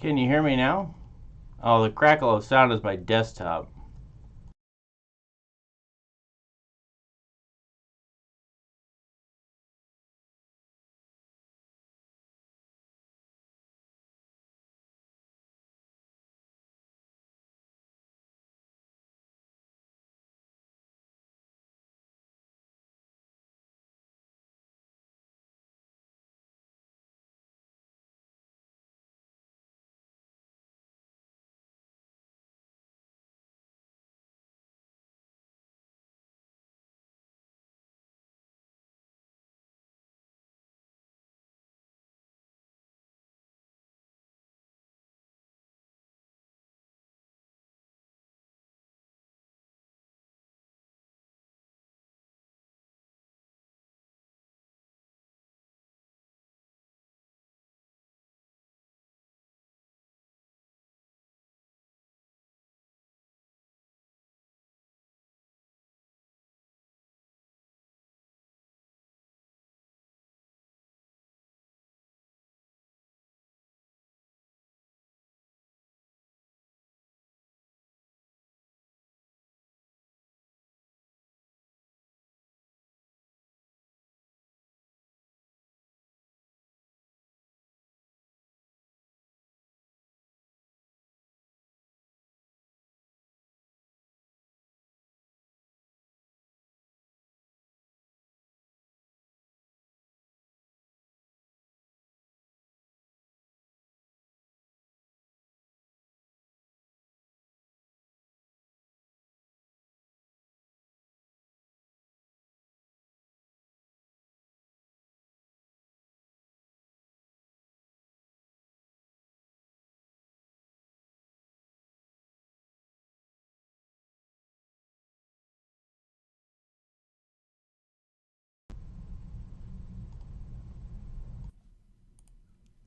Can you hear me now? Oh, the crackle of sound is my desktop.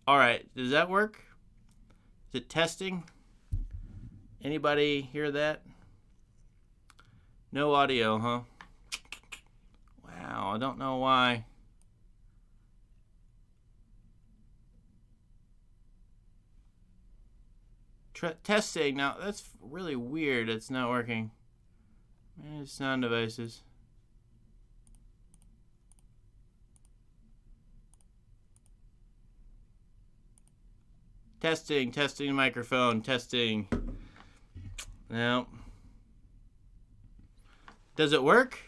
All right, does that work? Is it testing? Anybody hear that? No audio, huh? Wow, I don't know why. Testing. Now, that's really weird. It's not working. Manage sound devices. Testing microphone, testing. No. Does it work?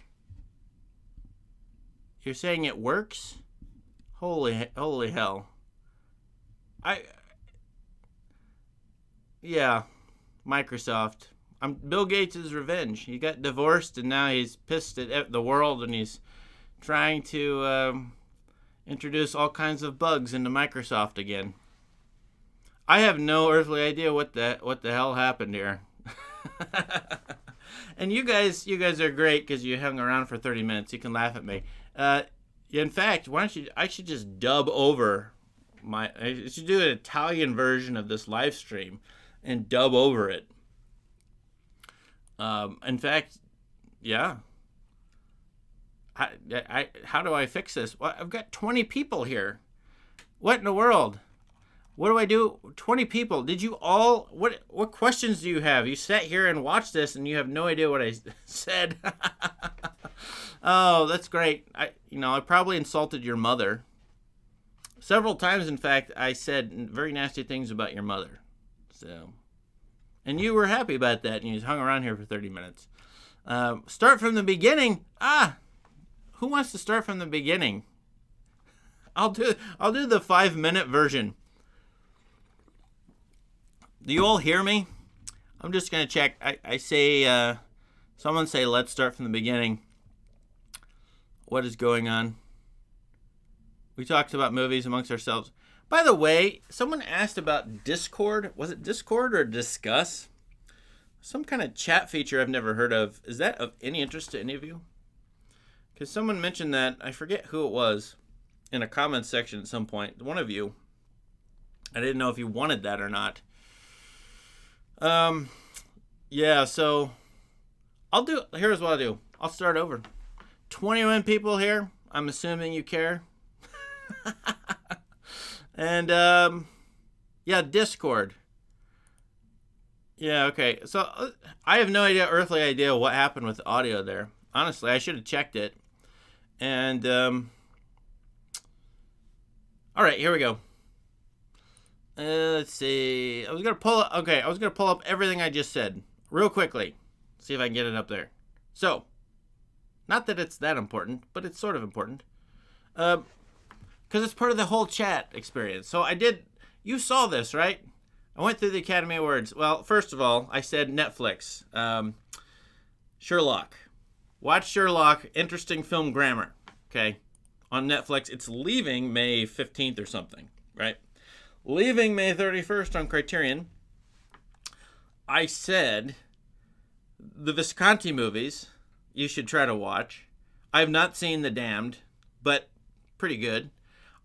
You're saying it works? Holy hell. Yeah, Microsoft. Bill Gates' revenge. He got divorced and now he's pissed at the world and he's trying to introduce all kinds of bugs into Microsoft again. I have no earthly idea what the hell happened here. And you guys are great because you hung around for 30 minutes. You can laugh at me. In fact, I should just dub over I should do an Italian version of this live stream and dub over it. In fact, yeah. How do I fix this? Well, I've got 20 people here. What in the world? What do I do? 20 people. Did you all? What questions do you have? You sat here and watched this, and you have no idea what I said. Oh, that's great. I probably insulted your mother. Several times, in fact, I said very nasty things about your mother. So, and you were happy about that, and you just hung around here for 30 minutes. Start from the beginning. Who wants to start from the beginning? I'll do the 5-minute version. Do you all hear me? I'm just gonna check. I say, someone say, let's start from the beginning. What is going on? We talked about movies amongst ourselves. By the way, someone asked about Discord. Was it Discord or Discuss? Some kind of chat feature I've never heard of. Is that of any interest to any of you? Because someone mentioned that. I forget who it was in a comments section at some point. One of you. I didn't know if you wanted that or not. Yeah, so here's what I'll do. I'll start over. 21 people here. I'm assuming you care. And Yeah, Discord. Yeah, okay. So I have no earthly idea what happened with the audio there. Honestly, I should have checked it. And all right, here we go. Let's see. I was gonna pull up everything I just said real quickly. See if I can get it up there. So, not that it's that important, but it's sort of important. Because it's part of the whole chat experience. So you saw this, right? I went through the Academy Awards. Well, first of all, I said Netflix. Sherlock. Watch Sherlock. Interesting film grammar. Okay. On Netflix. It's leaving May 15th or something, right? Leaving May 31st on Criterion. I said the Visconti movies you should try to watch. I have not seen The Damned, but pretty good.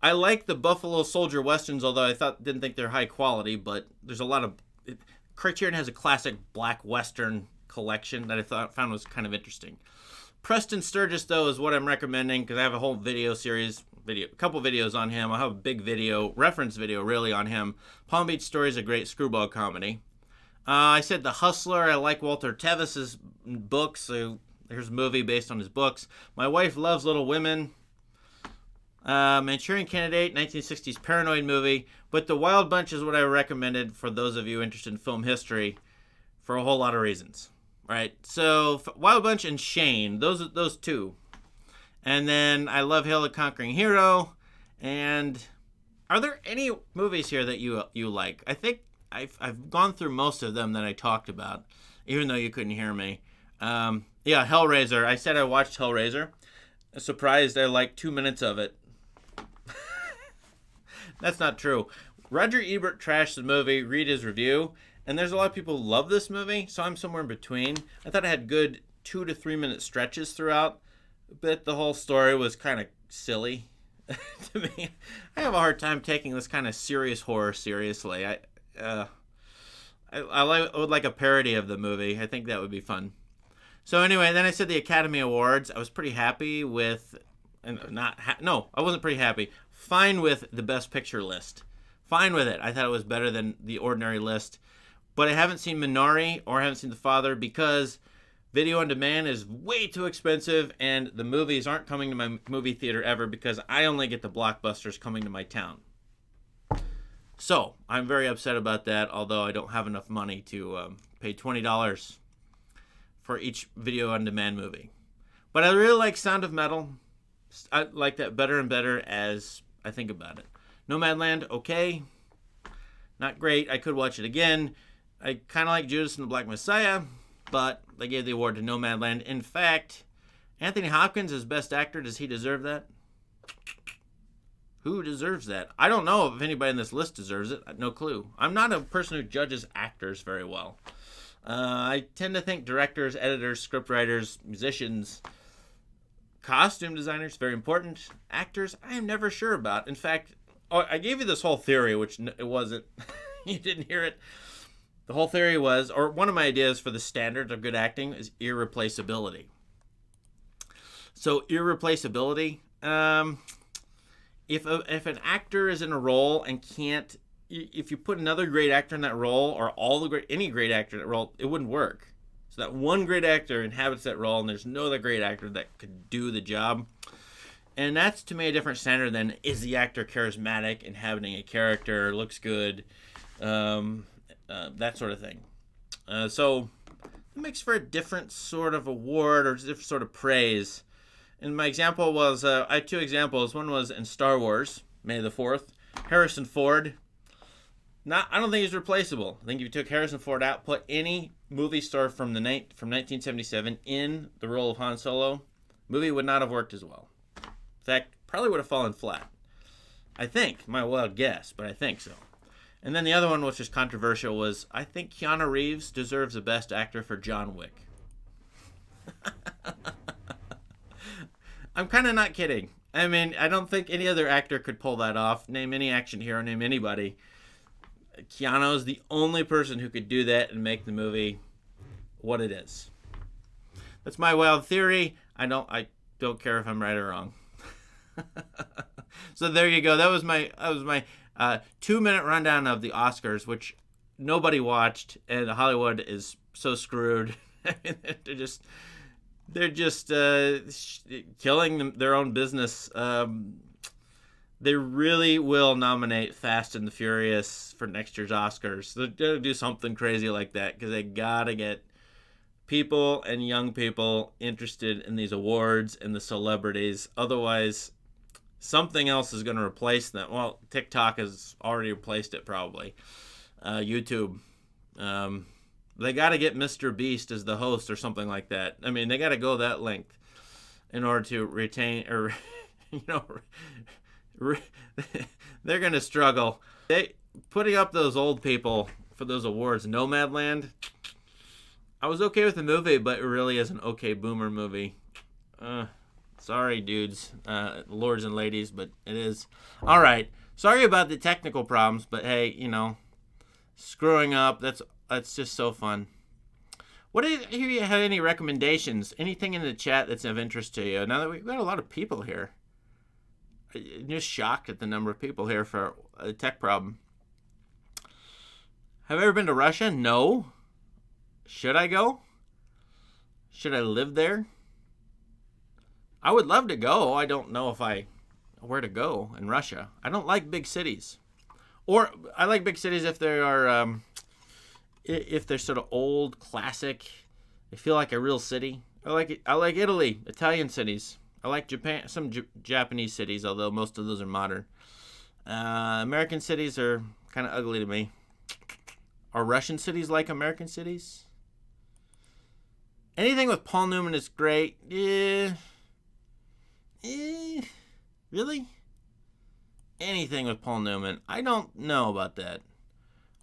I like the Buffalo Soldier Westerns, although didn't think they're high quality, but there's a lot of... Criterion has a classic black Western collection that I found was kind of interesting. Preston Sturgis, though, is what I'm recommending because I have a whole a couple videos on him. I have a big reference video really on him. Palm Beach Story is a great screwball comedy. I said The Hustler. I like Walter Tevis's books, so here's a movie based on his books. My Wife Loves Little Women. Manchurian Candidate, 1960s paranoid movie. But The Wild Bunch is what I recommended for those of you interested in film history for a whole lot of reasons. Right, so Wild Bunch and Shane, those two. And then I love Hail the Conquering Hero. And are there any movies here that you like? I think I've gone through most of them that I talked about, even though you couldn't hear me. Yeah, Hellraiser. I said I watched Hellraiser. I'm surprised I liked 2 minutes of it. That's not true. Roger Ebert trashed the movie. Read his review. And there's a lot of people who love this movie, so I'm somewhere in between. I thought it had good 2 to 3 minute stretches throughout, but the whole story was kind of silly to me. I have a hard time taking this kind of serious horror seriously. I would like a parody of the movie. I think that would be fun. So anyway, then I said the Academy Awards. I was pretty happy with, I wasn't pretty happy. Fine with the Best Picture list. Fine with it. I thought it was better than the ordinary list. But I haven't seen Minari or I haven't seen The Father because video on demand is way too expensive and the movies aren't coming to my movie theater ever because I only get the blockbusters coming to my town. So I'm very upset about that, although I don't have enough money to pay $20 for each video on demand movie. But I really like Sound of Metal. I like that better and better as I think about it. Nomadland, okay. Not great. I could watch it again. I kind of like Judas and the Black Messiah, but they gave the award to Nomadland. In fact, Anthony Hopkins is Best Actor. Does he deserve that? Who deserves that? I don't know if anybody in this list deserves it. No clue. I'm not a person who judges actors very well. I tend to think directors, editors, scriptwriters, musicians, costume designers, very important. Actors, I am never sure about. In fact, I gave you this whole theory, which it wasn't. You didn't hear it. The whole theory was, or one of my ideas for the standard of good acting is irreplaceability. So irreplaceability, if an actor is in a role and can't, if you put another great actor in that role or any great actor in that role, it wouldn't work. So that one great actor inhabits that role and there's no other great actor that could do the job. And that's, to me, a different standard than is the actor charismatic, inhabiting a character, looks good, that sort of thing. So it makes for a different sort of award or different sort of praise. And my example was, I had 2 examples. One was in Star Wars, May the 4th. Harrison Ford. I don't think he's replaceable. I think if you took Harrison Ford out, put any movie star from 1977 in the role of Han Solo, movie would not have worked as well. In fact, probably would have fallen flat. I think, my wild guess, but I think so. And then the other one, which is controversial, was I think Keanu Reeves deserves the Best Actor for John Wick. I'm kind of not kidding. I mean, I don't think any other actor could pull that off. Name any action hero, name anybody. Keanu's the only person who could do that and make the movie what it is. That's my wild theory. I don't care if I'm right or wrong. So there you go. That was my 2-minute rundown of the Oscars, which nobody watched, and Hollywood is so screwed. they're just killing their own business. They really will nominate Fast and the Furious for next year's Oscars. They're gonna do something crazy like that because they gotta get people and young people interested in these awards and the celebrities. Otherwise, something else is going to replace them. Well, TikTok has already replaced it, probably. YouTube. They got to get Mr. Beast as the host or something like that. I mean, they got to go that length in order to retain, or, they're going to struggle. Putting up those old people for those awards, Nomadland, I was okay with the movie, but it really is an okay boomer movie. Sorry, dudes, lords and ladies, but it is. All right. Sorry about the technical problems, but hey, screwing up, that's just so fun. What do you have any recommendations? Anything in the chat that's of interest to you? Now that we've got a lot of people here. I'm just shocked at the number of people here for a tech problem. Have I ever been to Russia? No. Should I go? Should I live there? I would love to go. I don't know where to go in Russia. I don't like big cities. Or I like big cities if they are if they're sort of old, classic. They feel like a real city. I like Italy, Italian cities. I like Japan, some Japanese cities, although most of those are modern. American cities are kind of ugly to me. Are Russian cities like American cities? Anything with Paul Newman is great. Really? Anything with Paul Newman. I don't know about that.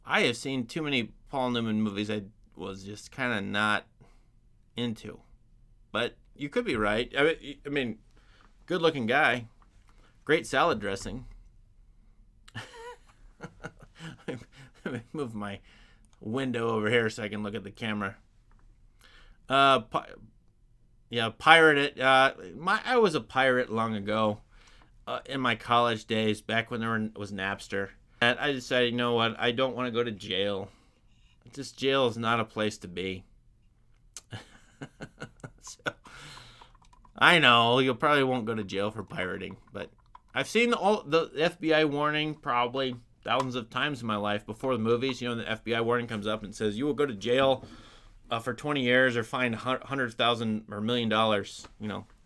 I have seen too many Paul Newman movies I was just kind of not into. But you could be right. I mean, good-looking guy. Great salad dressing. Let me move my window over here so I can look at the camera. Pirate it. I was a pirate long ago, in my college days, back when there was Napster. And I decided, you know what? I don't want to go to jail. Jail is not a place to be. So, I know you probably won't go to jail for pirating, but I've seen the FBI warning probably thousands of times in my life before the movies. The FBI warning comes up and says you will go to jail for 20 years or fine $100,000 or $1 million.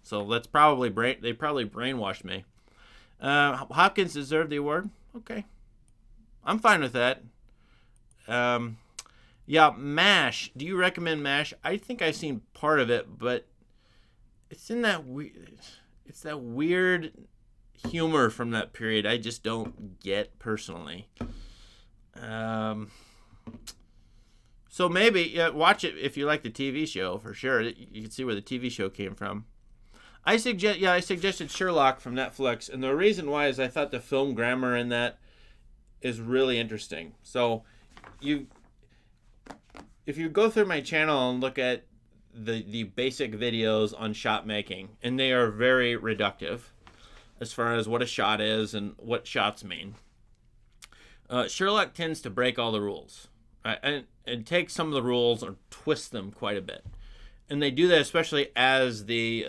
So that's probably they probably brainwashed me. Hopkins deserved the award. Okay, I'm fine with that. MASH. Do you recommend MASH? I think I've seen part of it, but it's that weird humor from that period I just don't get personally. So maybe watch it if you like the TV show, for sure. You can see where the TV show came from. I suggested Sherlock from Netflix, and the reason why is I thought the film grammar in that is really interesting. So if you go through my channel and look at the basic videos on shot making, and they are very reductive as far as what a shot is and what shots mean. Sherlock tends to break all the rules, right? and take some of the rules or twist them quite a bit. And they do that especially as the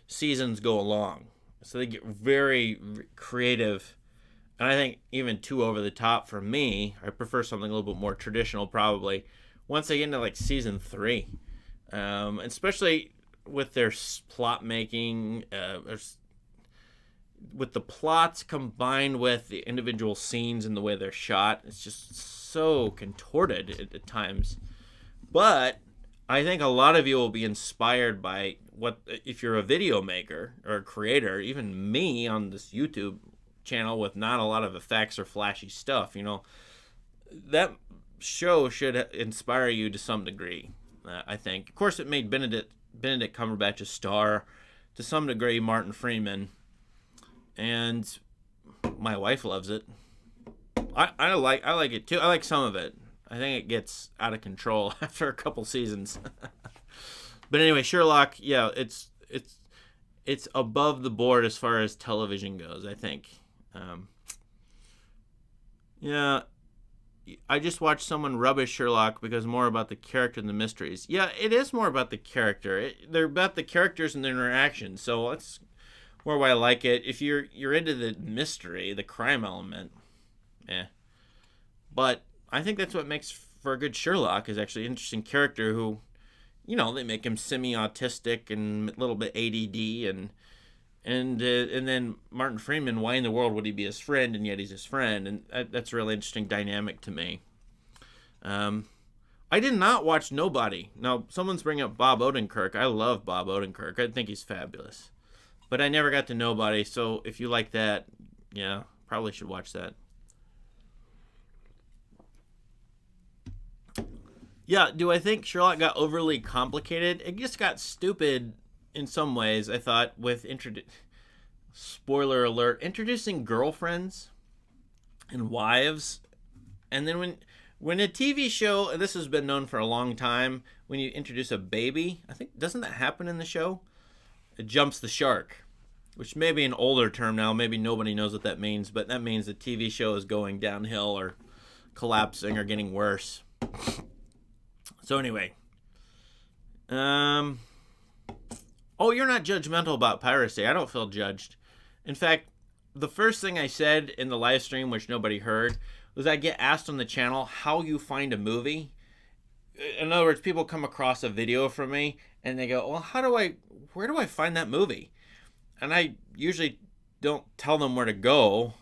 seasons go along. So they get very creative, and I think even too over the top for me. I prefer something a little bit more traditional probably once they get into like season 3. Especially with their plot making, with the plots combined with the individual scenes and the way they're shot. It's just so contorted at times. But I think a lot of you will be inspired by if you're a video maker or a creator, even me on this YouTube channel with not a lot of effects or flashy stuff, that show should inspire you to some degree, I think. Of course, it made Benedict Cumberbatch a star, to some degree Martin Freeman, and my wife loves it. I like it too. I like some of it. I think it gets out of control after a couple seasons. But anyway, Sherlock, it's above the board as far as television goes, I think. Yeah, I just watched someone rubbish Sherlock because more about the character than the mysteries. Yeah, it is more about the character. They're about the characters and their interactions. So that's more why I like it. If you're into the mystery, the crime element, eh. But I think that's what makes for a good Sherlock is actually an interesting character who, they make him semi-autistic and a little bit ADD and then Martin Freeman, why in the world would he be his friend, and yet he's his friend? And that's a really interesting dynamic to me. I did not watch Nobody. Now, someone's bringing up Bob Odenkirk. I love Bob Odenkirk. I think he's fabulous. But I never got to Nobody, so if you like that, yeah, probably should watch that. Yeah, do I think Sherlock got overly complicated? It just got stupid in some ways, I thought, with spoiler alert, introducing girlfriends and wives. And then when a TV show, and this has been known for a long time, when you introduce a baby, I think, doesn't that happen in the show? It jumps the shark, which may be an older term now. Maybe nobody knows what that means, but that means the TV show is going downhill or collapsing or getting worse. So anyway, oh, you're not judgmental about piracy. I don't feel judged. In fact, the first thing I said in the live stream, which nobody heard, was I get asked on the channel how you find a movie. In other words, people come across a video from me and they go, well, where do I find that movie? And I usually don't tell them where to go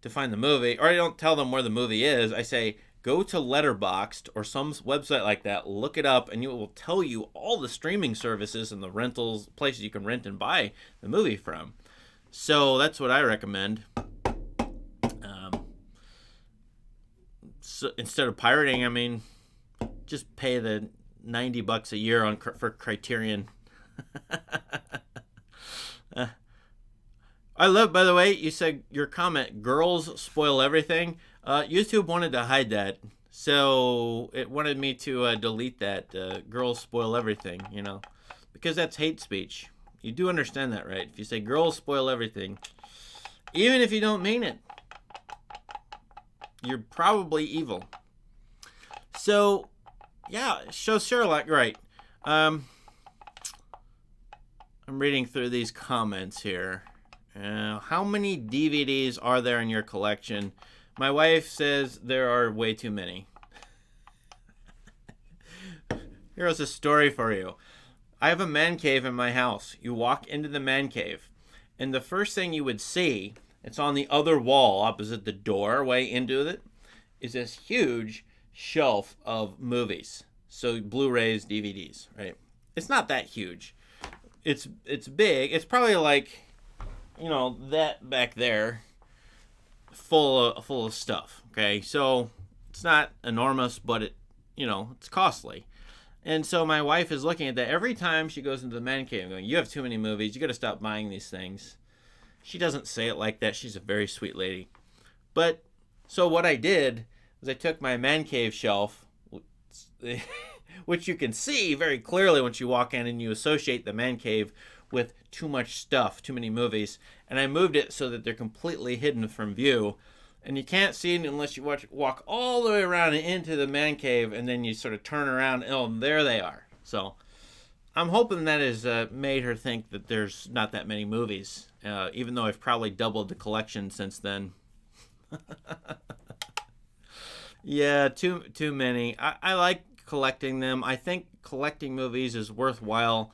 to find the movie, or I don't tell them where the movie is. I say, go to Letterboxd or some website like that, look it up, and it will tell you all the streaming services and the rentals, places you can rent and buy the movie from. So that's what I recommend. So instead of pirating, I mean, just pay the $90 a year for Criterion. I love, by the way, you said your comment, girls spoil everything. YouTube wanted to hide that, so it wanted me to delete that. Girls spoil everything, because that's hate speech. You do understand that, right? If you say girls spoil everything, even if you don't mean it, you're probably evil. So, yeah, show Sherlock, right. I'm reading through these comments here. How many DVDs are there in your collection? My wife says there are way too many. Here's a story for you. I have a man cave in my house. You walk into the man cave, and the first thing you would see, it's on the other wall opposite the doorway into it, is this huge shelf of movies. So Blu-rays, DVDs, right? It's not that huge. It's big. It's probably like, that back there, full of stuff. Okay, so it's not enormous, but it's costly. And so my wife is looking at that every time she goes into the man cave, going, "You have too many movies. You got to stop buying these things." She doesn't say it like that. She's a very sweet lady. But so what I did is I took my man cave shelf, which you can see very clearly once you walk in and you associate the man cave with too much stuff, too many movies, and I moved it so that they're completely hidden from view, and you can't see it unless you walk all the way around and into the man cave, and then you sort of turn around, and oh, there they are. So I'm hoping that has made her think that there's not that many movies, even though I've probably doubled the collection since then. Yeah, too many. I like collecting them. I think collecting movies is worthwhile,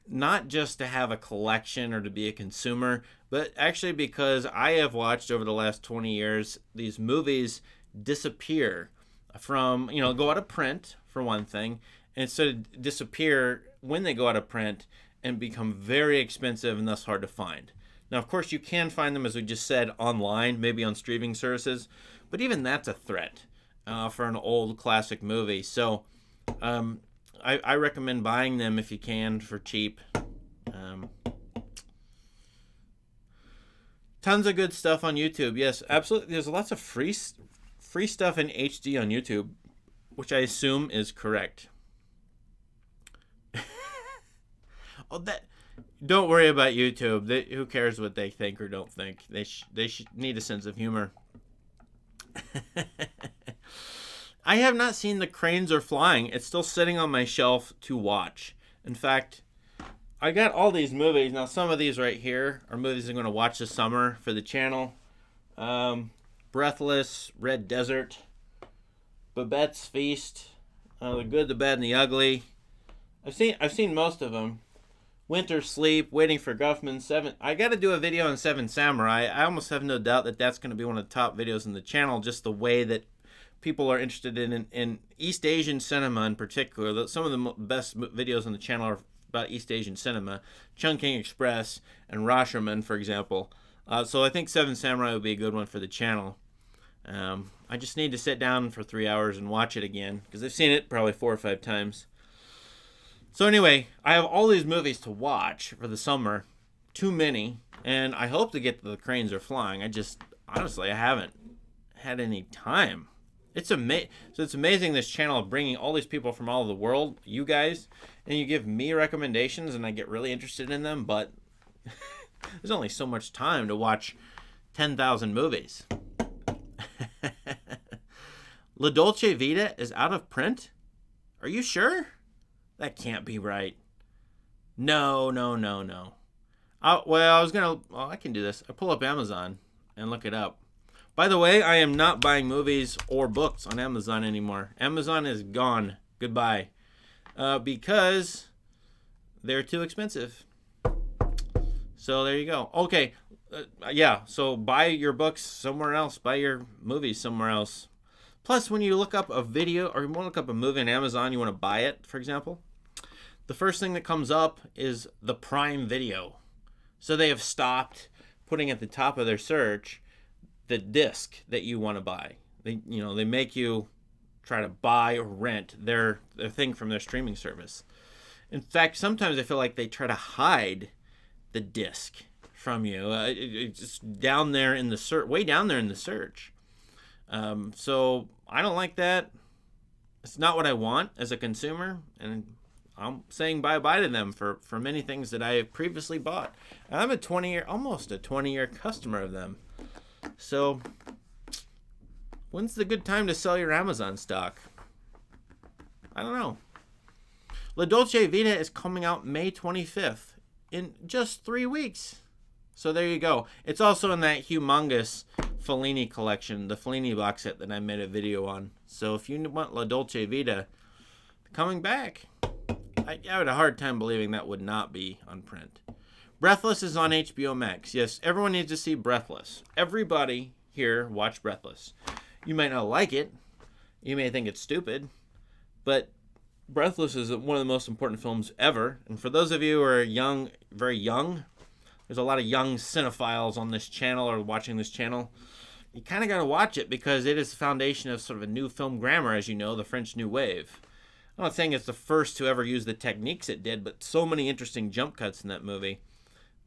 not just to have a collection or to be a consumer, but actually because I have watched over the last 20 years these movies disappear from, go out of print for one thing, and sort of disappear when they go out of print and become very expensive and thus hard to find. Now, of course, you can find them, as we just said, online, maybe on streaming services, but even that's a threat for an old classic movie. So I recommend buying them if you can for cheap. Tons of good stuff on YouTube. Yes, absolutely. There's lots of free stuff in HD on YouTube, which I assume is correct. Don't worry about YouTube. Who cares what they think or don't think? They need a sense of humor. I have not seen The Cranes Are Flying. It's still sitting on my shelf to watch. In fact, I got all these movies. Now, some of these right here are movies I'm going to watch this summer for the channel. Breathless, Red Desert, Babette's Feast, The Good, the Bad, and the Ugly. I've seen most of them. Winter Sleep, Waiting for Guffman, I got to do a video on Seven Samurai. I almost have no doubt that that's going to be one of the top videos on the channel, just the way that people are interested in East Asian cinema in particular. Some of the best videos on the channel are about East Asian cinema. Chungking Express and Rashomon, for example. So I think Seven Samurai would be a good one for the channel. I just need to sit down for 3 hours and watch it again, because I've seen it probably 4 or 5 times. So anyway, I have all these movies to watch for the summer. Too many. And I hope to get to The Cranes Are Flying. Honestly, I haven't had any time. So it's amazing, this channel of bringing all these people from all over the world, you guys, and you give me recommendations and I get really interested in them, but there's only so much time to watch 10,000 movies. La Dolce Vita is out of print? Are you sure? That can't be right. No. I can do this. I pull up Amazon and look it up. By the way, I am not buying movies or books on Amazon anymore. Amazon is gone. Goodbye. Because they're too expensive. So there you go. Okay. So buy your books somewhere else. Buy your movies somewhere else. Plus, when you look up a video or you want to look up a movie on Amazon, you want to buy it, for example, the first thing that comes up is the Prime Video. So they have stopped putting at the top of their search the disc that you want to buy. They make you try to buy or rent their thing from their streaming service. In fact, sometimes I feel like they try to hide the disc from you. It's just down there in the search, way down there in the search. So I don't like that. It's not what I want as a consumer, and I'm saying bye-bye to them for many things that I have previously bought. And I'm almost a 20-year customer of them. So when's the good time to sell your Amazon stock? I don't know. La Dolce Vita is coming out May 25th in just 3 weeks. So there you go. It's also in that humongous Fellini collection, the Fellini box set that I made a video on. So if you want La Dolce Vita coming back, I had a hard time believing that would not be on print. Breathless is on HBO Max. Yes, everyone needs to see Breathless. Everybody here watch Breathless. You might not like it. You may think it's stupid. But Breathless is one of the most important films ever. And for those of you who are young, very young, there's a lot of young cinephiles on this channel or watching this channel. You kind of got to watch it because it is the foundation of sort of a new film grammar, as you know, the French New Wave. I'm not saying it's the first to ever use the techniques it did, but so many interesting jump cuts in that movie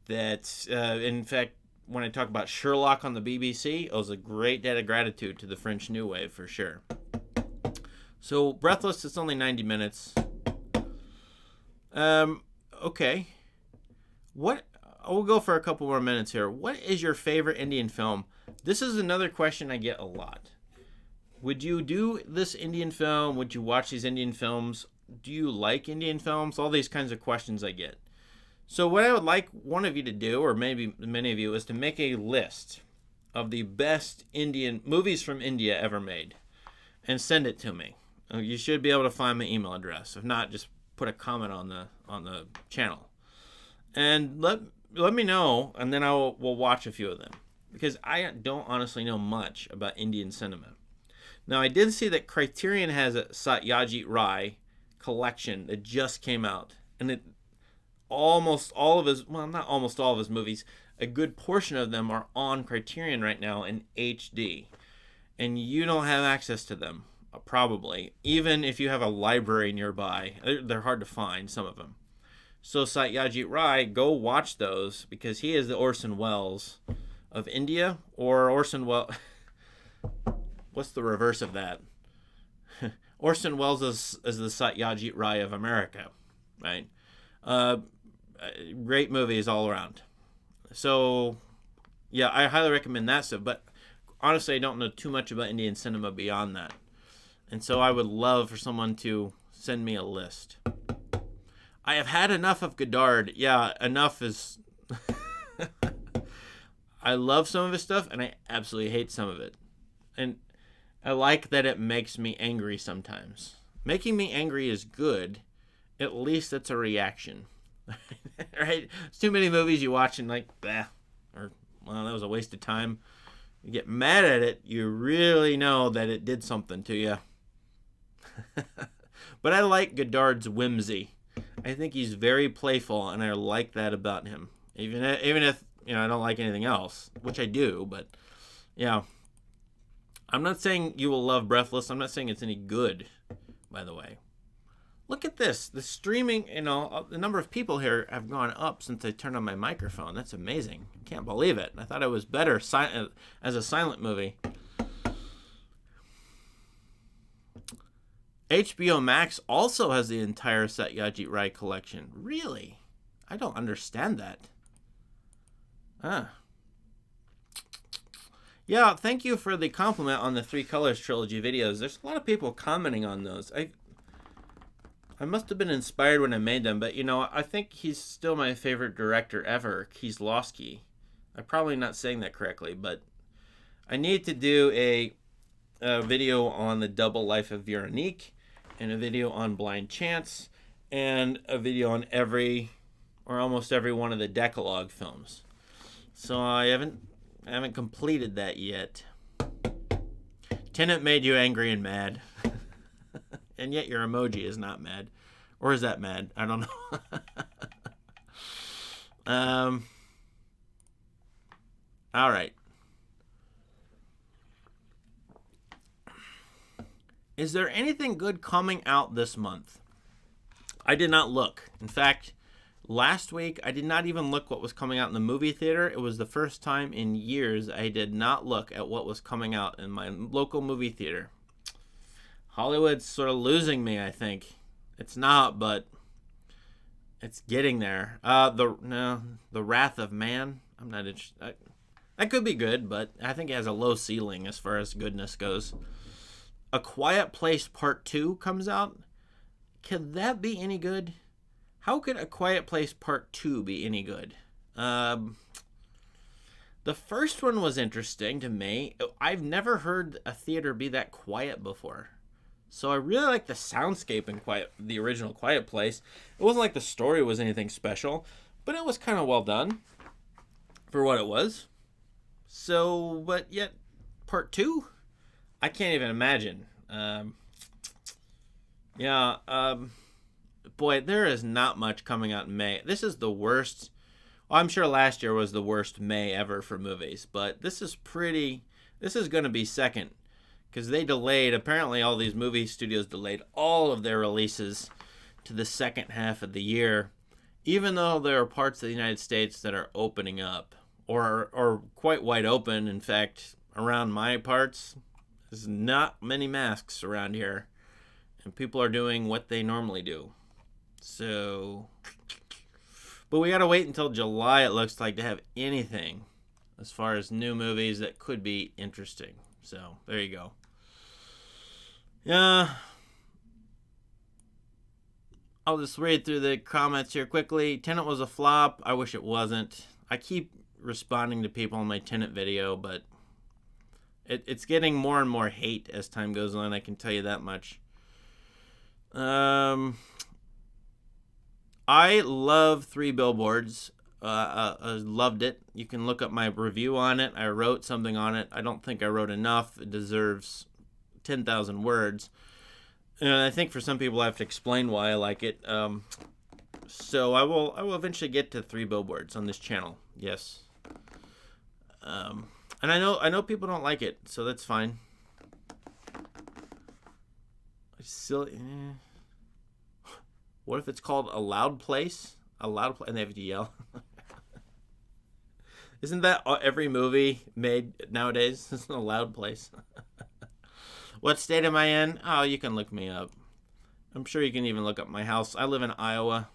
that, in fact, when I talk about Sherlock on the BBC, it was a great debt of gratitude to the French New Wave for sure. So Breathless, it's only 90 minutes. Okay. We'll go for a couple more minutes here. What is your favorite Indian film? This is another question I get a lot. Would you do this Indian film? Would you watch these Indian films? Do you like Indian films? All these kinds of questions I get. So what I would like one of you to do, or maybe many of you, is to make a list of the best Indian movies from India ever made and send it to me. You should be able to find my email address. If not, just put a comment on the channel. And let me know, and then we'll watch a few of them. Because I don't honestly know much about Indian cinema. Now, I did see that Criterion has a Satyajit Ray collection that just came out. And almost all of his, well, not almost all of his movies, a good portion of them are on Criterion right now in HD. And you don't have access to them, probably. Even if you have a library nearby. They're hard to find, some of them. So Satyajit Ray, go watch those, because he is the Orson Welles of India, or Orson Welles... What's the reverse of that? Orson Welles is the Satyajit Ray of America, right? Great movies all around. So, yeah, I highly recommend that stuff. But honestly, I don't know too much about Indian cinema beyond that. And so I would love for someone to send me a list. I have had enough of Godard. Yeah, enough is... I love some of his stuff, and I absolutely hate some of it. And I like that it makes me angry sometimes. Making me angry is good. At least it's a reaction. Right? There's too many movies you watch and like, bah, or, well, that was a waste of time. You get mad at it, you really know that it did something to you. But I like Godard's whimsy. I think he's very playful, and I like that about him. Even if I don't like anything else, which I do, but yeah. I'm not saying you will love Breathless. I'm not saying it's any good, by the way. Look at this. The streaming, the number of people here have gone up since I turned on my microphone. That's amazing. I can't believe it. I thought it was better as a silent movie. HBO Max also has the entire Satyajit Ray collection. Really? I don't understand that. Yeah, thank you for the compliment on the Three Colors trilogy videos. There's a lot of people commenting on those. I must have been inspired when I made them, but I think he's still my favorite director ever, Kieslowski. I'm probably not saying that correctly, but I need to do a video on the double life of Veronique, and a video on Blind Chance, and a video on every or almost every one of the Decalogue films. So I haven't completed that yet. Tenet made you angry and mad. And yet your emoji is not mad. Or is that mad? I don't know. All right. Is there anything good coming out this month? I did not look. In fact, last week I did not even look what was coming out in the movie theater. It was the first time in years I did not look at what was coming out in my local movie theater. Hollywood's sort of losing me, I think. It's not, but it's getting there. The Wrath of Man. I'm not interested. That could be good, but I think it has a low ceiling as far as goodness goes. A Quiet Place Part 2 comes out. Could that be any good? How could A Quiet Place Part 2 be any good? The first one was interesting to me. I've never heard a theater be that quiet before. So I really like the soundscape in the original Quiet Place. It wasn't like the story was anything special, but it was kind of well done for what it was. So, but yet, Part 2? I can't even imagine. Boy, there is not much coming out in May. This is the worst. Well, I'm sure last year was the worst May ever for movies, but this is going to be second because they delayed. Apparently, all these movie studios delayed all of their releases to the second half of the year, even though there are parts of the United States that are opening up or quite wide open. In fact, around my parts, there's not many masks around here, and people are doing what they normally do. So, but we got to wait until July, it looks like, to have anything as far as new movies that could be interesting. So, there you go. Yeah. I'll just read through the comments here quickly. Tenet was a flop. I wish it wasn't. I keep responding to people on my Tenet video, but it's getting more and more hate as time goes on. I can tell you that much. I love Three Billboards. I loved it. You can look up my review on it. I wrote something on it. I don't think I wrote enough. It deserves 10,000 words. And I think for some people I have to explain why I like it. So I will eventually get to Three Billboards on this channel. Yes. And I know people don't like it, so that's fine. What if it's called A Loud Place? A Loud Place, and they have to yell. Isn't that every movie made nowadays? It's a loud place. What state am I in? Oh, you can look me up. I'm sure you can even look up my house. I live in Iowa,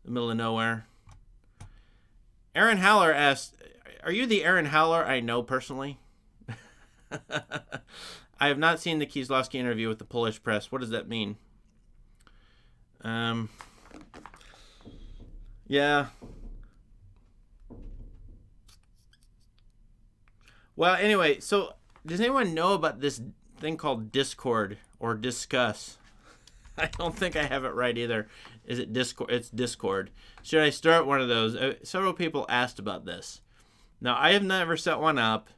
the middle of nowhere. Aaron Haller asked, are you the Aaron Haller I know personally? I have not seen the Kieslowski interview with the Polish press. What does that mean? Yeah. Well, anyway, so does anyone know about this thing called Discord or Discuss? I don't think I have it right either. Is it Discord? It's Discord. Should I start one of those? Several people asked about this. Now, I have never set one up.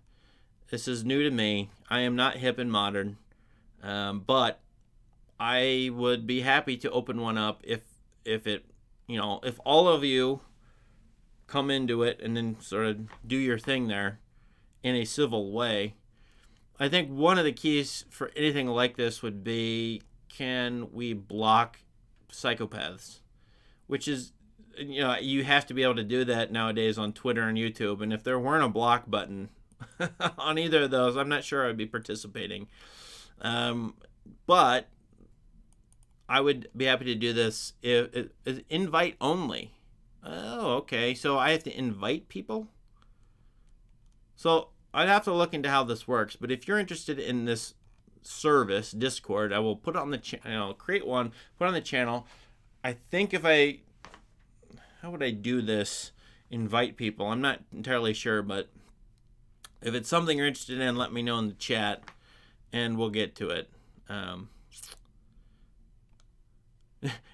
This is new to me. I am not hip and modern. But I would be happy to open one up if it, if all of you come into it and then sort of do your thing there in a civil way. I think one of the keys for anything like this would be, can we block psychopaths? Which is, you have to be able to do that nowadays on Twitter and YouTube. And if there weren't a block button on either of those, I'm not sure I'd be participating. But I would be happy to do this if invite only. Oh, okay. So I have to invite people? So I'd have to look into how this works. But if you're interested in this service, Discord, I will put it on the channel, create one, put it on the channel. I think how would I do this? Invite people. I'm not entirely sure, but if it's something you're interested in, let me know in the chat and we'll get to it.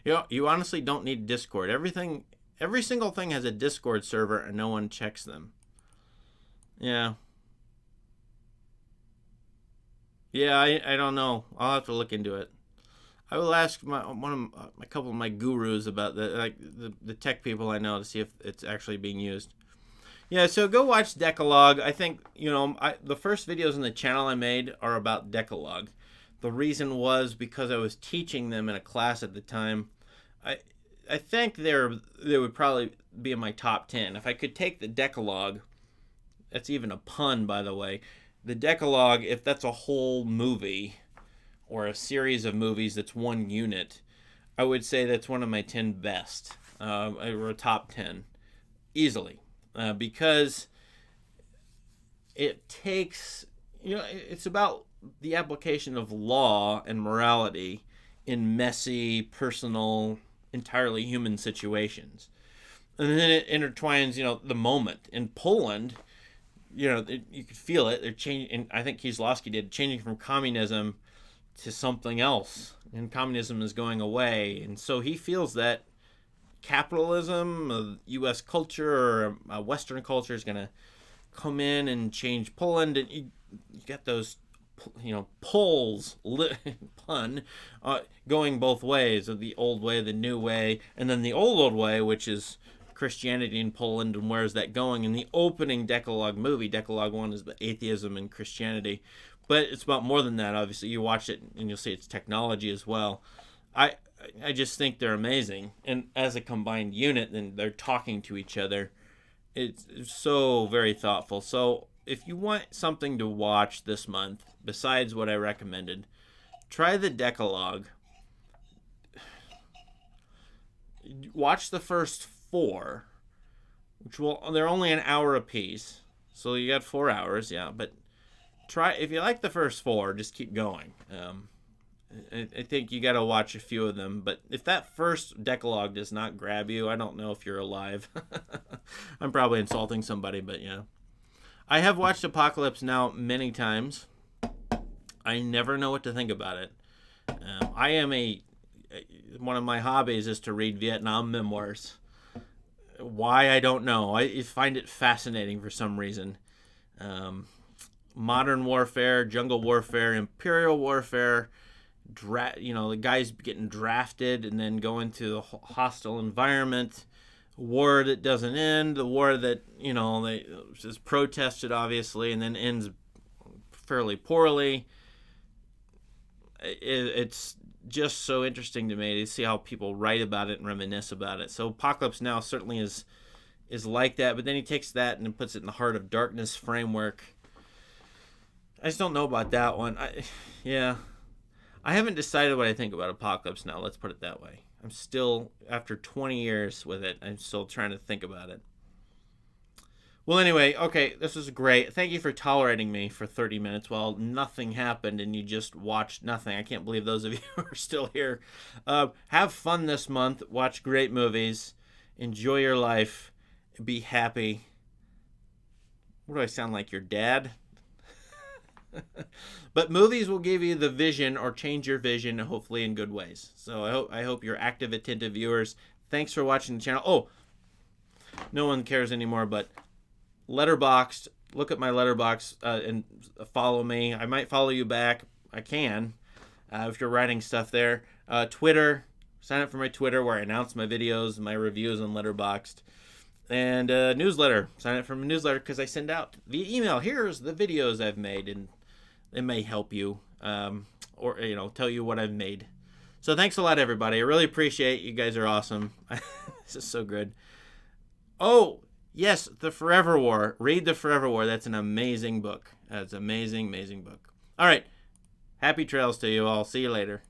You honestly don't need Discord. Every single thing has a Discord server and no one checks them. Yeah. Yeah, I don't know. I'll have to look into it. I will ask a couple of my gurus about the tech people I know to see if it's actually being used. Yeah, so go watch Decalogue. I think, the first videos on the channel I made are about Decalogue. The reason was because I was teaching them in a class at the time. I think they would probably be in my top 10. If I could take the Decalogue, that's even a pun, by the way. The Decalogue, if that's a whole movie or a series of movies that's one unit, I would say that's one of my 10 best, or a top 10, easily. Because it takes, it's about the application of law and morality in messy, personal, entirely human situations. And then it intertwines, the moment. In Poland, you could feel it. They're changing, and I think Kieslowski did, changing from communism to something else. And communism is going away. And so he feels that capitalism, U.S. culture, or Western culture is going to come in and change Poland. And you get those, poles, pun, going both ways, of the old way, the new way, and then the old way, which is Christianity in Poland, and where is that going? In the opening Decalogue movie, Decalogue 1 is the atheism and Christianity, but it's about more than that. Obviously, you watch it and you'll see it's technology as well. I just think they're amazing, and as a combined unit, then they're talking to each other. It's so very thoughtful. So if you want something to watch this month besides what I recommended, try the Decalogue. Watch the first 4, they're only an hour apiece, so you got 4 hours, yeah. But try, if you like the first 4, just keep going. I think you got to watch a few of them, but if that first Decalogue does not grab you, I don't know if you're alive. I'm probably insulting somebody, but yeah. I have watched Apocalypse Now many times. I never know what to think about it. I am one of my hobbies is to read Vietnam memoirs. Why, I don't know. I find it fascinating for some reason. Modern warfare, jungle warfare, imperial warfare, the guys getting drafted and then go into a hostile environment, war that doesn't end, the war that, is protested, obviously, and then ends fairly poorly. It's just so interesting to me to see how people write about it and reminisce about it. So Apocalypse Now certainly is like that, but then he takes that and puts it in the Heart of Darkness framework. I just don't know about that one. I haven't decided what I think about Apocalypse Now, let's put it that way. I'm still, after 20 years with it, I'm still trying to think about it. Well, anyway, okay, this was great. Thank you for tolerating me for 30 minutes while nothing happened and you just watched nothing. I can't believe those of you who are still here. Have fun this month. Watch great movies. Enjoy your life. Be happy. What do I sound like, your dad? But movies will give you the vision or change your vision, hopefully in good ways. So I hope you're active, attentive viewers. Thanks for watching the channel. Oh, no one cares anymore, but Letterboxd, look at my Letterboxd and follow me. I might follow you back. I can if you're writing stuff there. Twitter, sign up for my Twitter where I announce my videos, my reviews on Letterboxd. And newsletter, sign up for my newsletter because I send out via email. Here's the videos I've made, and it may help you or tell you what I've made. So thanks a lot, everybody. I really appreciate it. You guys are awesome. This is so good. Oh, yes, The Forever War. Read The Forever War. That's an amazing book. That's an amazing, amazing book. All right. Happy trails to you all. See you later.